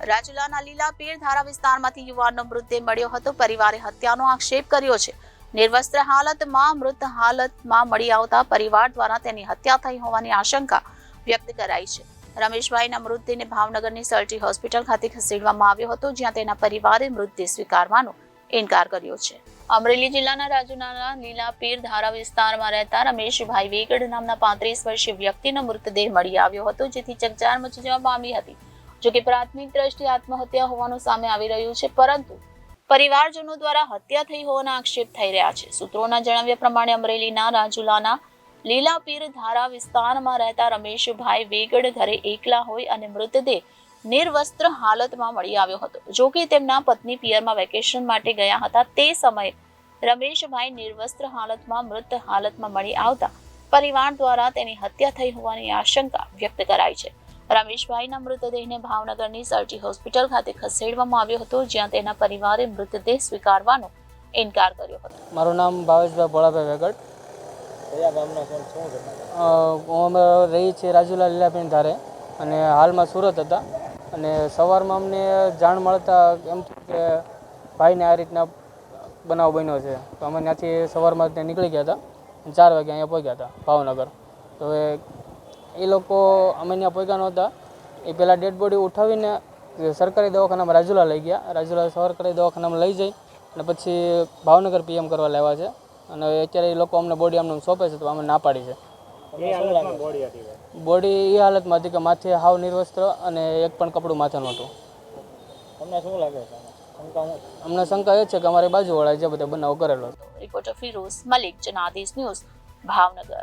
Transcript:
રાજુલાના લીલાપીર ધારા વિસ્તારમાંથી યુવાનનો મૃતદેહ મળ્યો હતો. પરિવારે હત્યાનો આક્ષેપ કર્યો છે. નિર્વસ્ત્ર હાલતમાં મૃત હાલતમાં મળી આવતા પરિવાર દ્વારા તેની હત્યા થઈ હોવાની આશંકા વ્યક્ત કરાઈ છે. રમેશભાઈના મૃતદેહને ભાવનગરની સલટી હોસ્પિટલ ખાતે ખસેડવામાં આવ્યો હતો, જ્યાં તેના પરિવારે મૃતદેહ સ્વીકારવાનો ઇનકાર કર્યો છે. અમરેલી જિલ્લાના રાજુલાના લીલાપીર ધારા વિસ્તારમાં રહેતા રમેશભાઈ વેગડ નામના 35 વર્ષીય વ્યક્તિનો મૃતદેહ મળી આવ્યો હતો, જેથી ચકચાર મચી જવા પામી હતી. જોકે પ્રાથમિક દ્રષ્ટિએ આત્મહત્યા હોવાનું સામે આવી રહ્યું છે, પરંતુ પરિવારજનો દ્વારા હત્યા થઈ હોવાના આક્ષેપ થઈ રહ્યા છે. સૂત્રોના જણાવ્યા પ્રમાણે અમરેલીના રાજુલાના લીલાપીર ધારા વિસ્તારમાં રહેતા રમેશભાઈ વેગડ ઘરે એકલા હોય અને મૃતદેહ નિર્વસ્ત્ર હાલતમાં મળી આવ્યો હતો. જો કે તેમના પત્ની પિયરમાં વેકેશન માટે ગયા હતા. તે સમયે રમેશભાઈ નિર્વસ્ત્ર હાલતમાં મૃત હાલતમાં મળી આવતા પરિવાર દ્વારા તેની હત્યા થઈ હોવાની આશંકા વ્યક્ત કરાઈ છે. રમેશભાઈના મૃતદેહને ભાવનગરની સલટી હોસ્પિટલ ખાતે ખસેડવામાં આવ્યો હતો, જ્યાં તેના પરિવારે મૃતદેહ સ્વીકારવાનો ઇનકાર કર્યો હતો. મારું નામ ભાવેશભાઈ ભોળાભાઈ વેગડ. કયા ગામના છો? શું કરતા? અમે રહી છીએ રાજુલા લીલાપીર ધારે અને હાલમાં સુરત હતા. અને સવારમાં અમને જાણ મળતા એમ થયું કે ભાઈને આ રીતના બનાવ બન્યો છે. તો અમે ત્યાંથી સવારમાં ત્યાં નીકળી ગયા હતા. 4 વાગે અહીંયા પહોંચ્યા હતા ભાવનગર. તો એ લોકો અમે ત્યાં પહોંચ્યા નહોતા. એ પહેલાં ડેડ બોડી ઉઠાવીને સરકારી દવાખાનામાં રાજુલા લઈ ગયા. રાજુલા સરકારી દવાખાનામાં લઈ જઈ અને પછી ભાવનગર પીએમ કરવા લાવ્યા છે. અને અત્યારે એ લોકો અમને બોડી અમને સોંપે છે, તો અમે ના પાડી છે. બોડી એ હાલતમાં હતી કે માથે હાવ નિર્વસ્ત્ર અને એક પણ કપડું માથે નહોતું. તમને શું લાગે છે? અમને શંકા એ છે કે અમારી બાજુવાળા જે બધા બનાવ કરેલો. Reporter Firoz Malik, Janadesh news, Bhavnagar.